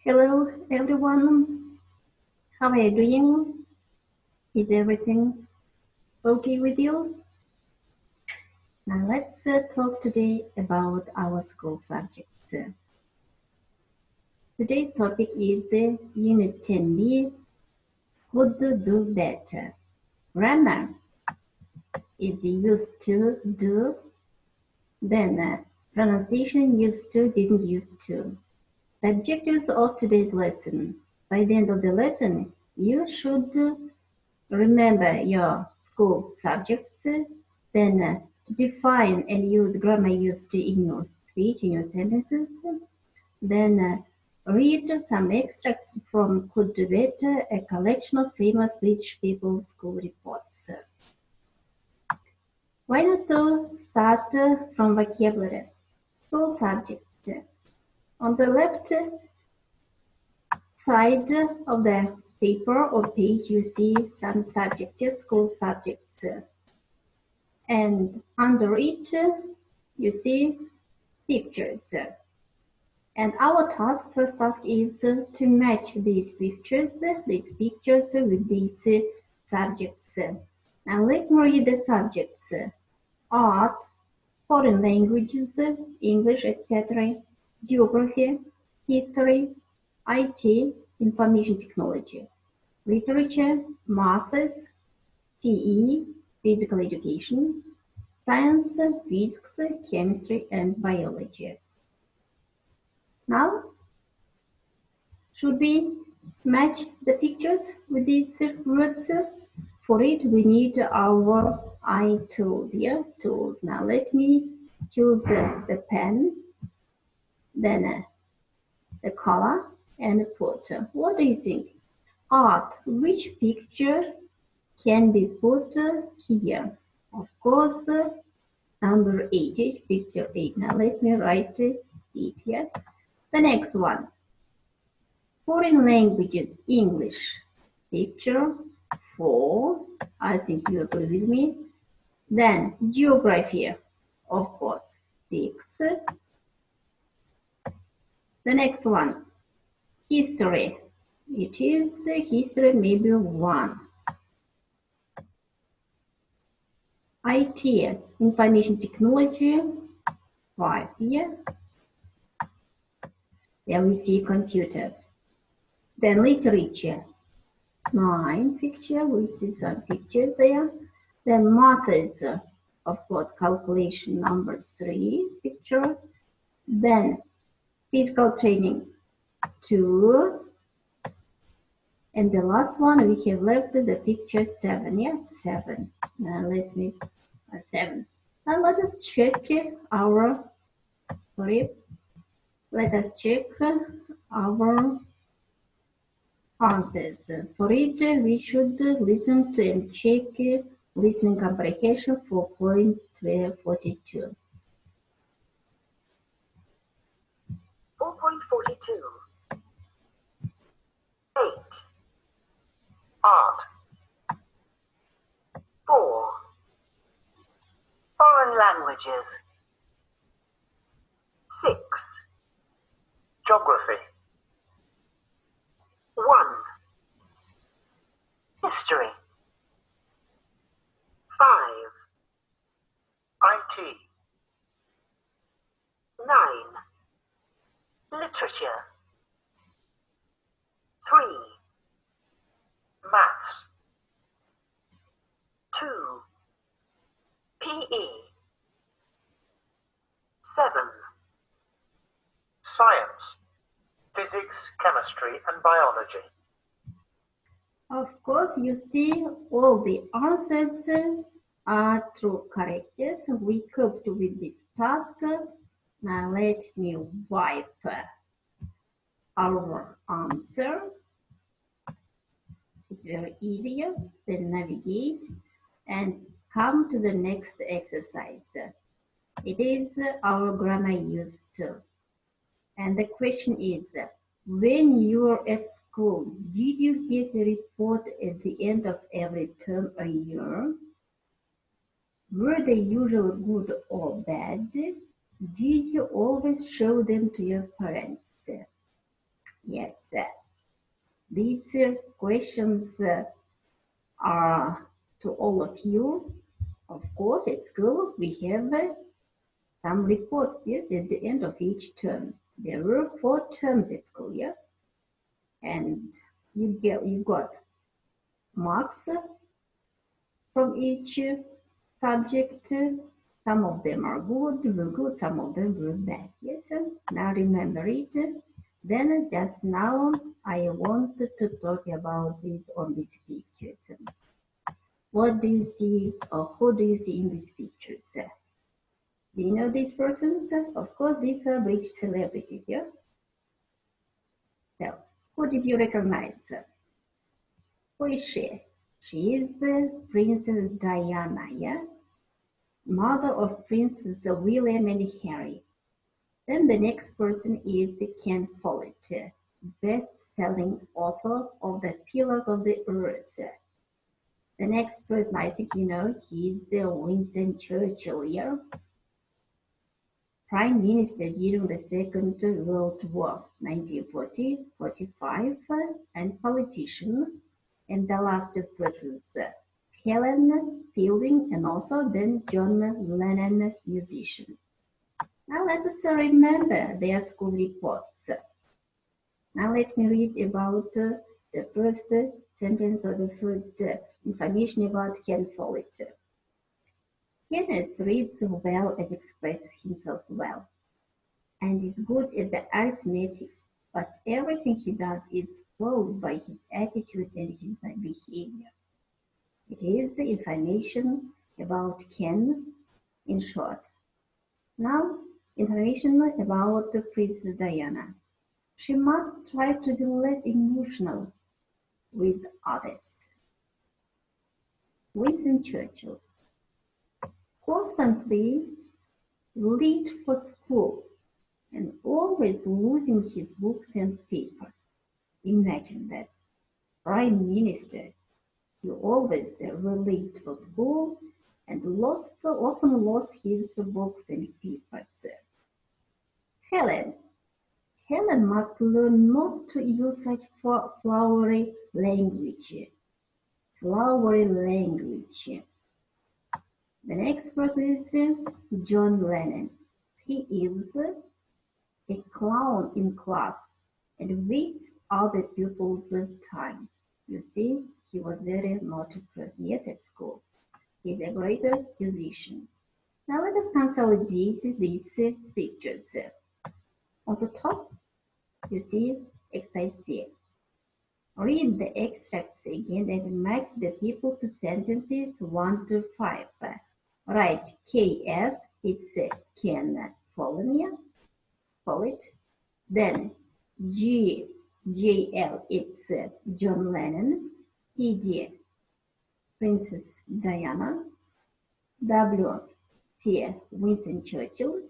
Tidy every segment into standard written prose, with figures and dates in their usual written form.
Hello everyone, how are you doing? Is everything okay with you? Now let's talk today about our school subjects. Today's topic is Unit 10B, could do better. Grammar is used to, do, then pronunciation used to, didn't used to. The objectives of today's lesson. By the end of the lesson, you should remember your school subjects, then define and use grammar used in your speech, in your sentences, then read some extracts from Could Do Better, a collection of famous British people's school reports. Why not start from vocabulary? School subjects. On the left side of the paper or page, you see some subjects, school subjects. And under it, you see pictures. And our first task is to match these pictures with these subjects. Now let me read the subjects. Art, foreign languages, English, etc., geography, history, IT, information technology, literature, maths, PE, physical education, science, physics, chemistry, and biology. Now, should we match the pictures with these words? For it, we need our eye tools, tools. Now, let me choose the pen, then the color, and put. What do you think? Art, which picture can be put here? Of course, number 8, picture 8. Now let me write it here. The next one, foreign languages, English, picture 4. I think you agree with me. Then geography, of course, 6. The next one, history. It is history, maybe 1. IT, information technology, 5 here. Then we see computer. Then literature, 9 picture, we see some pictures there. Then maths, of course, calculation, number 3 picture. Then physical training, 2. And the last one we have left the picture 7, yes, 7. Now let me 7. Now let us check our answers. For it, we should listen to and check listening comprehension for point 42. 4.42. 8. Art. 4. Foreign languages. 6. Geography. 1. History. 5. IT. 9. Literature. 3. Maths. 2. PE. 7. Science, physics, chemistry, and biology. Of course, you see all the answers are true, correct. Yes, we coped with this task. Now let me wipe our answer. It's very easier. Then navigate and come to the next exercise. It is our grammar used to. And the question is, when you were at school, did you get a report at the end of every term or year? Were they usually good or bad? Did you always show them to your parents? Yes, these questions are to all of you. Of course, at school we have some reports at the end of each term. There were 4 terms at school, yeah? And you got marks from each subject. Some of them are good, some of them were bad. Yes, now remember it. Then just now I want to talk about it on these pictures. What do you see or who do you see in these pictures? Do you know these persons? Of course, these are British celebrities, yeah? So, who did you recognize? Who is she? She is Princess Diana, yeah? Mother of Princes William and Harry. Then the next person is Ken Follett, best-selling author of The Pillars of the Earth. The next person, I think you know, he's Winston Churchill, yeah? Prime Minister during the Second World War, 1940-45, and politician. And the last persons, Helen Fielding, and also then John Lennon, musician. Now let us remember their school reports. Now let me read about the first sentence or the first information about Ken Follett. Kenneth reads well and expresses himself well, and is good at the arithmetic, but everything he does is followed by his attitude and his behavior. It is information about Ken in short. Now, information about Princess Diana. She must try to be less emotional with others. Winston Churchill. Constantly late for school and always losing his books and papers. Imagine that. Prime Minister, he always late for school and often lost his books and papers. Helen. Helen must learn not to use such flowery language. Flowery language. The next person is John Lennon. He is a clown in class and wastes other people's time. You see, he was very naughty person, yes, at school. He's a great musician. Now let us consolidate these pictures. On the top, you see exercise C. Read the extracts again and match the people to sentences 1 to 5. Write KF, it's Ken Follett. Then JL, it's John Lennon. PG, Princess Diana. WC, Winston Churchill.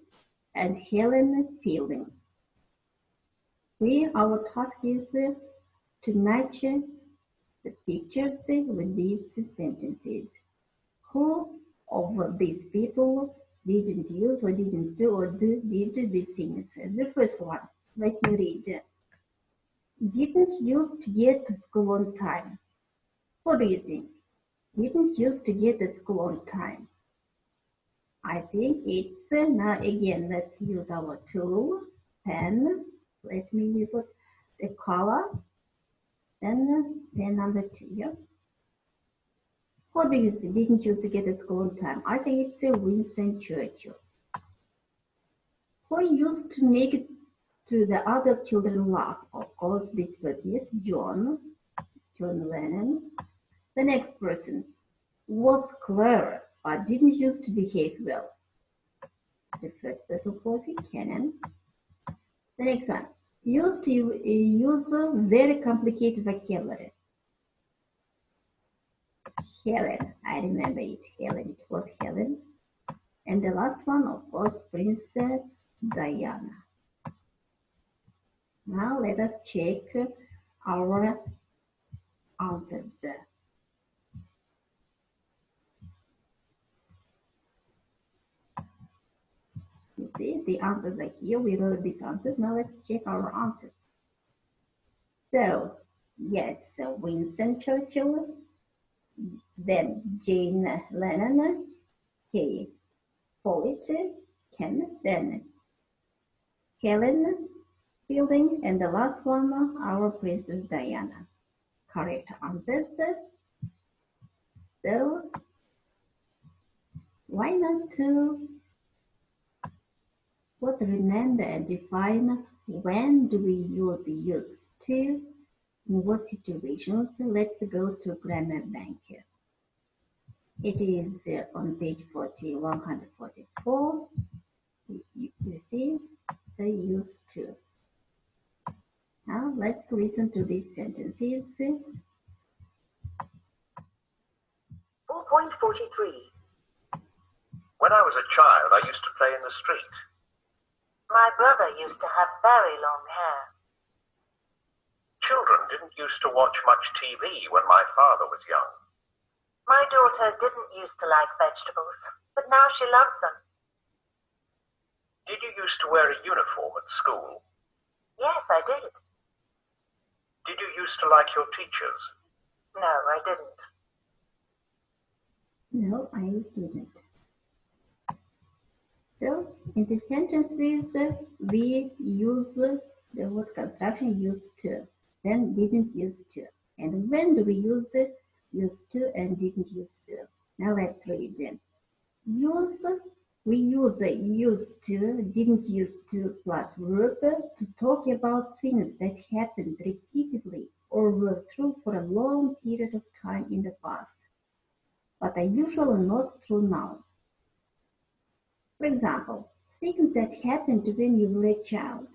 And Helen Fielding. Our task is to match the pictures with these sentences. Who of these people didn't use or didn't do or did these things? The first one, let me read. Didn't use to get to school on time. What do you think? Didn't use to get to school on time. I think it's, now again, let's use our tool, pen. Let me put the color, then pen number 2, yeah? What do you see? Didn't use to get to school on time. I think it's Winston Churchill. Who used to make it to the other children laugh? Of course, this person, yes, John Lennon. The next person was clever, but didn't use to behave well. The first person was Kennan. The next one, used to use a very complicated vocabulary. Helen, I remember it, Helen, it was Helen. And the last one, of course, Princess Diana. Now let us check our answers. You see, the answers are here. We wrote these answers. Now let's check our answers. So, yes, so Winston Churchill, then Jane Lennon, K. Follett, Ken, then Helen Fielding, and the last one, our Princess Diana. Correct answers. So, why not to what remember and define when do we use used to, in what situations? Let's go to grammar bank. It is on page 144. You see, the used to. Now let's listen to these sentences. 4.43. When I was a child, I used to play in the street. My brother used to have very long hair. Children didn't used to watch much TV when my father was young. My daughter didn't used to like vegetables, but now she loves them. Did you used to wear a uniform at school? Yes, I did. Did you used to like your teachers? No, I didn't. No, I didn't. So, in the sentences, we use the word construction used to, then didn't used to. And when do we use it? Used to and didn't used to. Now let's read them. We use used to, didn't used to plus verb to talk about things that happened repeatedly or were true for a long period of time in the past, but are usually not true now. For example, things that happened when you were a child.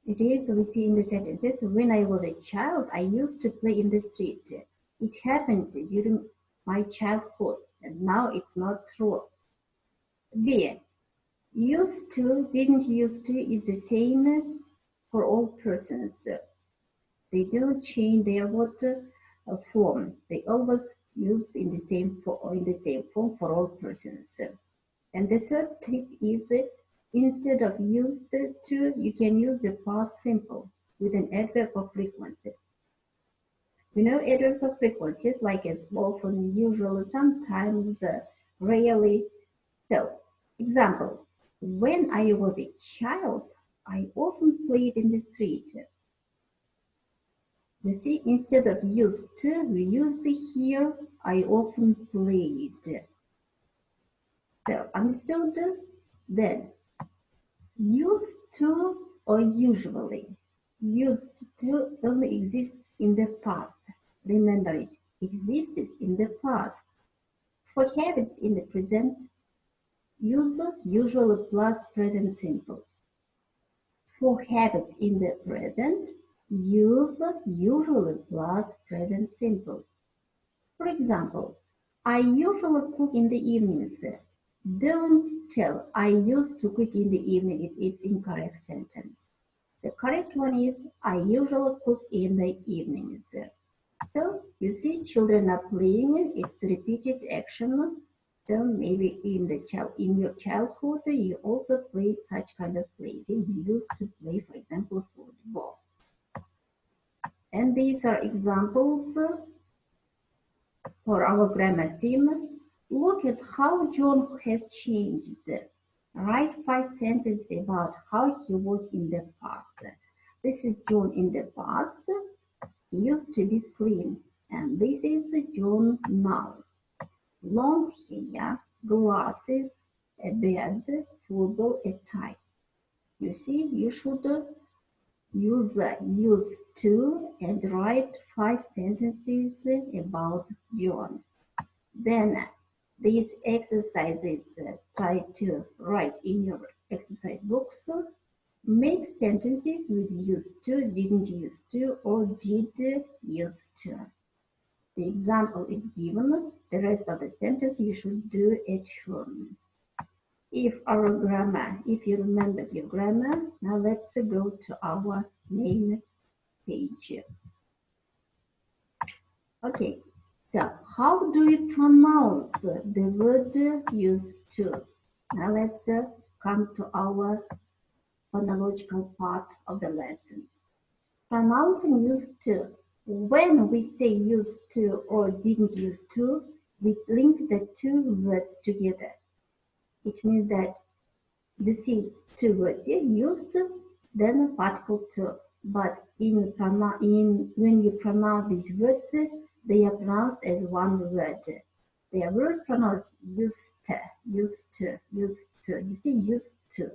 It is, we see in the sentences, when I was a child, I used to play in the street. It happened during my childhood, and now it's not true. B. Used to, didn't used to is the same for all persons. They don't change their word form. They always used in the same form for all persons. And the third trick is instead of used to, you can use the past simple with an adverb of frequency. You know adverbs of frequencies like as often, usually, sometimes, rarely. So, example, when I was a child, I often played in the street. You see, instead of used to, we use here, I often played. So, understood? Then, used to or usually. Used to only exists in the past. Remember it, exists in the past. For habits in the present, use usually plus present simple. For habits in the present, use usually plus present simple. For example, I usually cook in the evenings. Don't tell I used to cook in the evening. It's incorrect sentence. The correct one is I usually cook in the evenings. So you see children are playing, it's repeated action. So maybe in your childhood you also played such kind of plays. You used to play, for example, football. And these are examples for our grammar theme. Look at how John has changed. Write 5 sentences about how he was in the past. This is John in the past. He used to be slim, and this is John now. Long hair, glasses, a beard, football, a tie. You see, you should use used to and write 5 sentences about John. Then these exercises try to write in your exercise books. Make sentences with used to, didn't used to, or did used to. The example is given. The rest of the sentence you should do at home. If you remembered your grammar, now let's go to our main page. Okay, so how do we pronounce the word used to? Now let's come to our phonological part of the lesson. Pronouncing used to. When we say used to or didn't used to, we link the two words together. It means that you see two words here, used, then a particle to. But when you pronounce these words, they are pronounced as one word. They are words pronounced used to, used to, used to. You see, used to.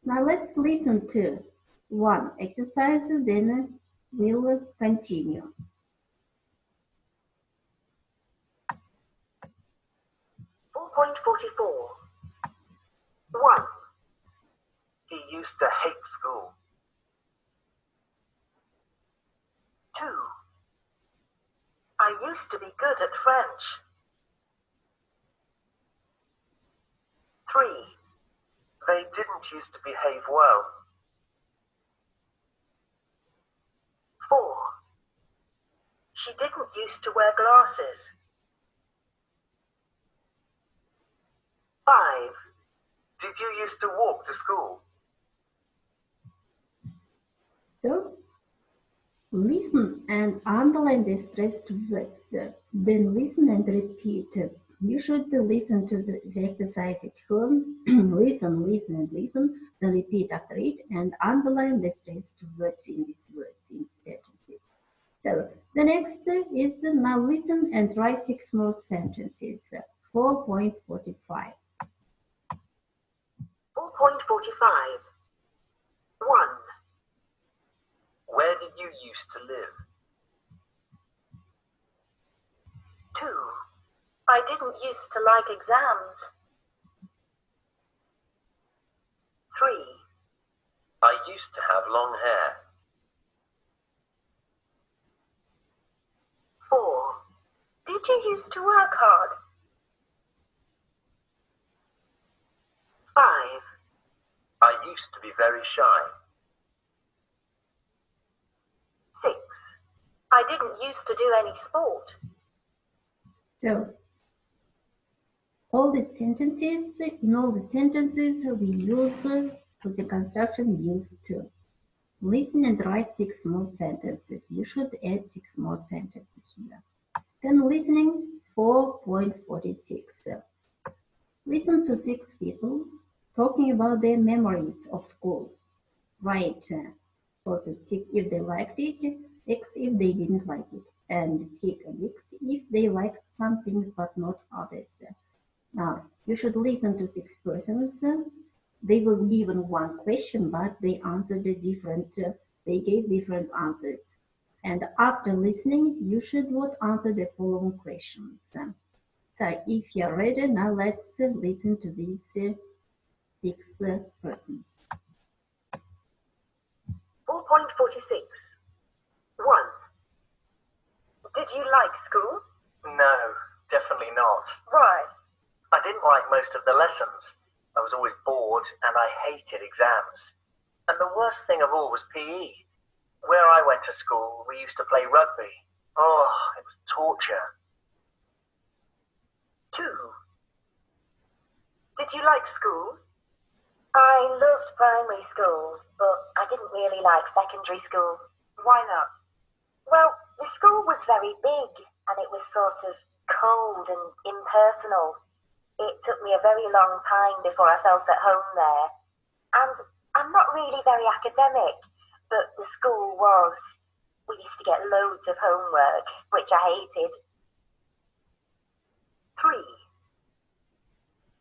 Now let's listen to one exercise, then we'll continue. .44. 1. He used to hate school. 2. I used to be good at French. 3. They didn't used to behave well. 4. She didn't used to wear glasses. 5. Did you used to walk to school? So, listen and underline the stressed words. Then listen and repeat. You should listen to the exercise at home. Listen, listen, and listen. Then repeat after it and underline the stressed words in these sentences. So the next is now listen and write 6 more sentences. 4.45. 4.45. 1. Where did you used to live? 2. I didn't used to like exams. 3. I used to have long hair. 4. Did you used to work hard? 5. I used to be very shy. 6. I didn't used to do any sport. So all the sentences, in all the sentences we use for the construction used to. Listen and write 6 more sentences. You should add 6 more sentences here. Then listening 4.46. Listen to 6 people talking about their memories of school. Write also tick if they liked it, X if they didn't like it, and tick and X if they liked some things but not others. Now, you should listen to 6 persons. They were given one question, but they answered they gave different answers. And after listening, you should answer the following questions. So if you're ready, now let's listen to these 6 persons. 4.46. 1. Did you like school? No, definitely not. Why? I didn't like most of the lessons. I was always bored and I hated exams. And the worst thing of all was PE. Where I went to school, we used to play rugby. Oh, it was torture. 2. Did you like school? I loved primary school, but I didn't really like secondary school. Why not? Well, the school was very big and it was sort of cold and impersonal. It took me a very long time before I felt at home there. And I'm not really very academic, but the school was. We used to get loads of homework, which I hated. 3.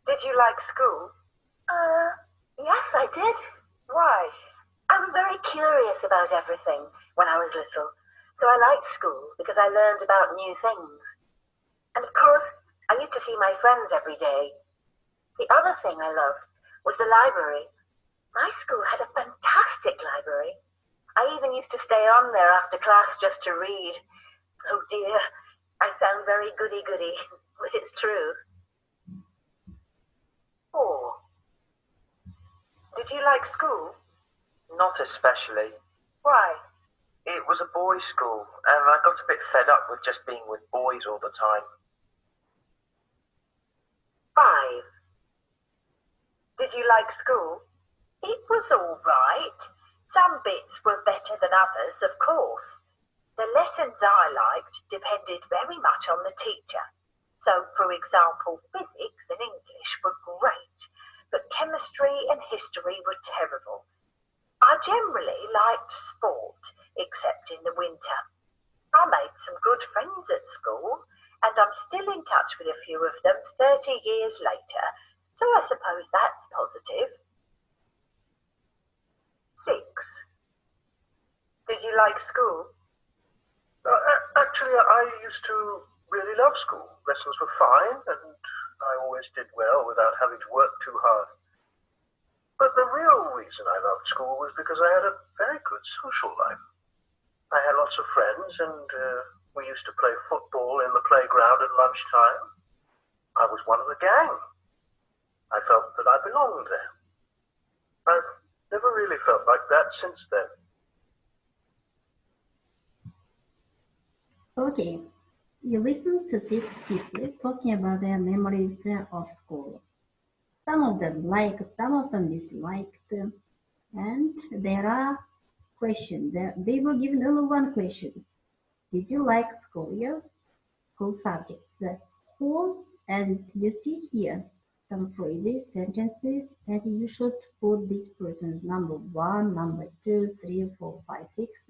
Did you like school? Yes, I did. Why? I was very curious about everything when I was little, so I liked school because I learned about new things. And of course, I used to see my friends every day. The other thing I loved was the library. My school had a fantastic library. I even used to stay on there after class just to read. Oh dear, I sound very goody-goody, but it's true. 4. Did you like school? Not especially. Why? It was a boys' school, and I got a bit fed up with just being with boys all the time. 5. Did you like school? It was all right. Some bits were better than others, of course. The lessons I liked depended very much on the teacher. So, for example, physics and English were great, but chemistry and history were terrible. I generally liked sport, except in the winter. I made some good friends at school, and I'm still in touch with a few of them 30 years later, so I suppose that's positive. 6. Did you like school? Actually, I used to really love school. Lessons were fine, and I always did well without having to work too hard. But the real reason I loved school was because I had a very good social life. I had lots of friends, and we used to play football in the playground at lunchtime. I was one of the gang. I felt that I belonged there. I've never really felt like that since then. Okay, you listen to 6 people talking about their memories of school. Some of them liked, some of them disliked, and there are questions. They were given only one question. Did you like school year? School subjects. Who? And you see here some phrases, sentences, and you should put this person number 1, number 2, 3, 4, 5, 6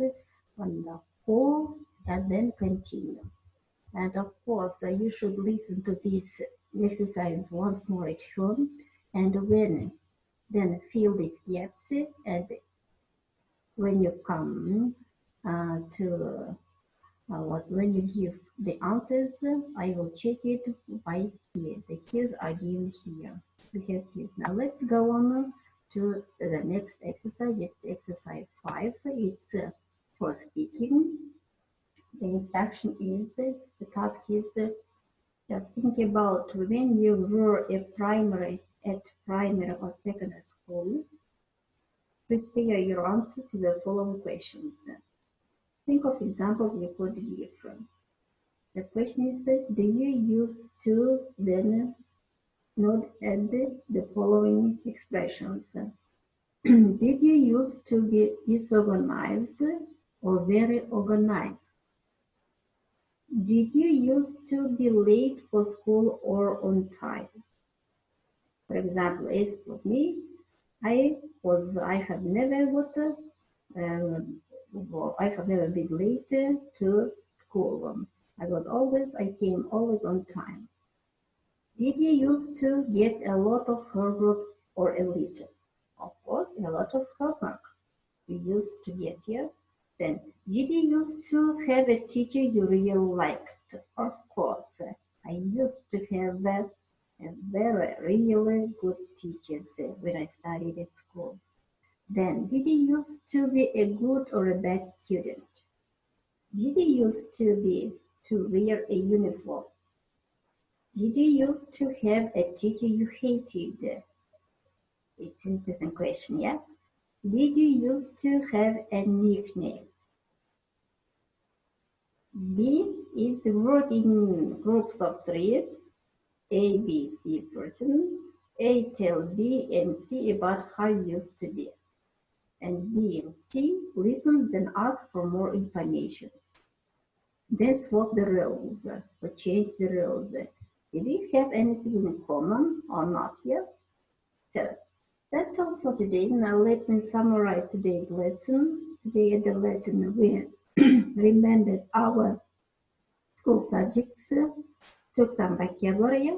on the whole, and then continue. And of course, you should listen to this exercise once more at home, and then fill these gaps, and when you come when you give the answers, I will check it by here. The keys are given here. We have keys. Now let's go on to the next exercise. It's exercise 5. It's for speaking. The instruction is, the task is just think about when you were at primary or secondary school. Prepare your answer to the following questions. Think of examples you could give. The question is, do you use to, then note add the following expressions. Did you used to be disorganized or very organized? Did you used to be late for school or on time? For example, as for me, I have never been late to school. I came always on time. Did you used to get a lot of homework or a little? Of course, a lot of homework you used to get here. Then, did you used to have a teacher you really liked? Of course, I used to have a very, really good teachers when I studied at school. Then, did you used to be a good or a bad student? Did you used to wear a uniform? Did you used to have a teacher you hated? It's an interesting question, yeah? Did you used to have a nickname? B is word in groups of 3. A, B, C person. A tell B and C about how you used to be. And B and C listen, then ask for more information. Then swap the roles or change the roles. Did we have anything in common or not yet? So that's all for today. Now let me summarize today's lesson. Today at the lesson we remembered our school subjects, took some vocabulary,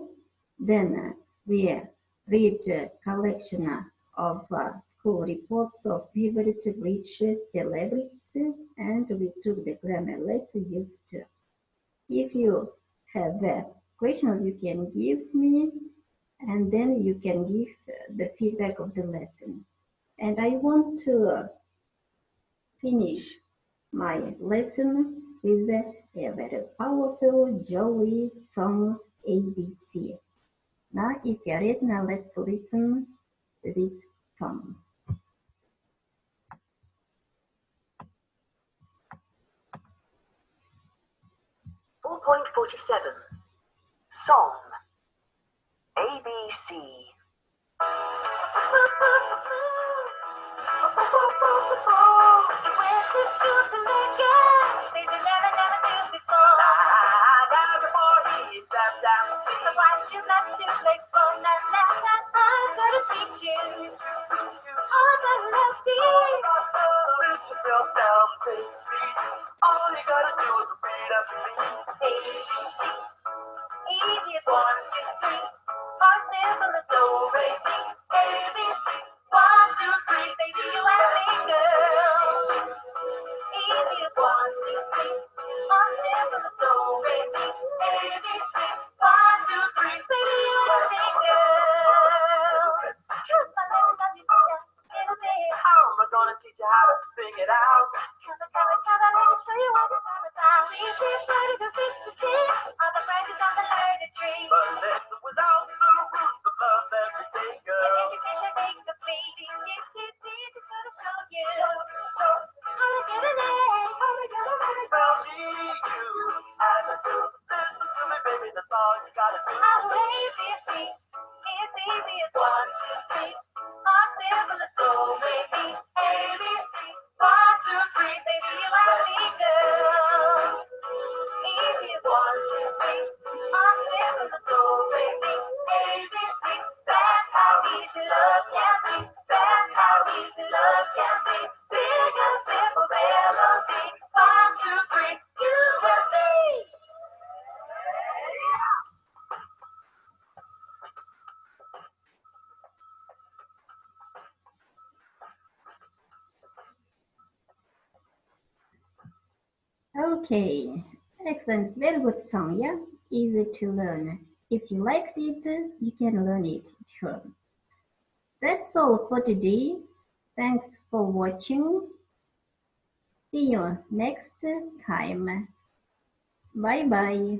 then we read a collection of school reports of favorite rich celebrities, and we took the grammar lesson used to. If you have questions, you can give me, and then you can give the feedback of the lesson. And I want to finish my lesson with a very powerful, jolly song, ABC. Now, if you are ready, now let's listen to this song. Song ABC. school to make it. Things you never do before. Now before he is down. So why you not to play for now? I'm gonna teach you all the lessons. Sit yourself down, take a seat. All you gotta do is repeat after me. ABC. Easy as 1, 2, 3. Or simple as do, re, mi. ABC. 1, 2, 3. Baby, you and me, girl. Easy as 1, 2, 3. Or simple as do, re, mi. ABC. 1, 2, 3. Baby, you and me, girl. Just a little bit, little bit. How am I gonna teach you how to sing it out? Come on, let me show you what it's all about. We keep ready to fix the tea. All the branches on the learning tree. But listen, without the roots of love, everything, girl. Education makes the baby. It's gonna show you how to get an A, how to get an A. Well, me, you, and the two. Listen to me, baby, that's all you gotta do. I'm ABC. It's easy as 1, 2, 3. Or simple as do, re, mi. ABC. 1, 2, 3. Baby, you and me, girl. Easy as 1, 2, 3. Or simple as do, re, mi. ABC. That's how easy love can be. That's how easy love can be. Big and simple melody. 1, 2, 3. You and me. Okay, excellent, very good song, yeah? Easy to learn. If you liked it, you can learn it too. That's all for today. Thanks for watching. See you next time. Bye bye.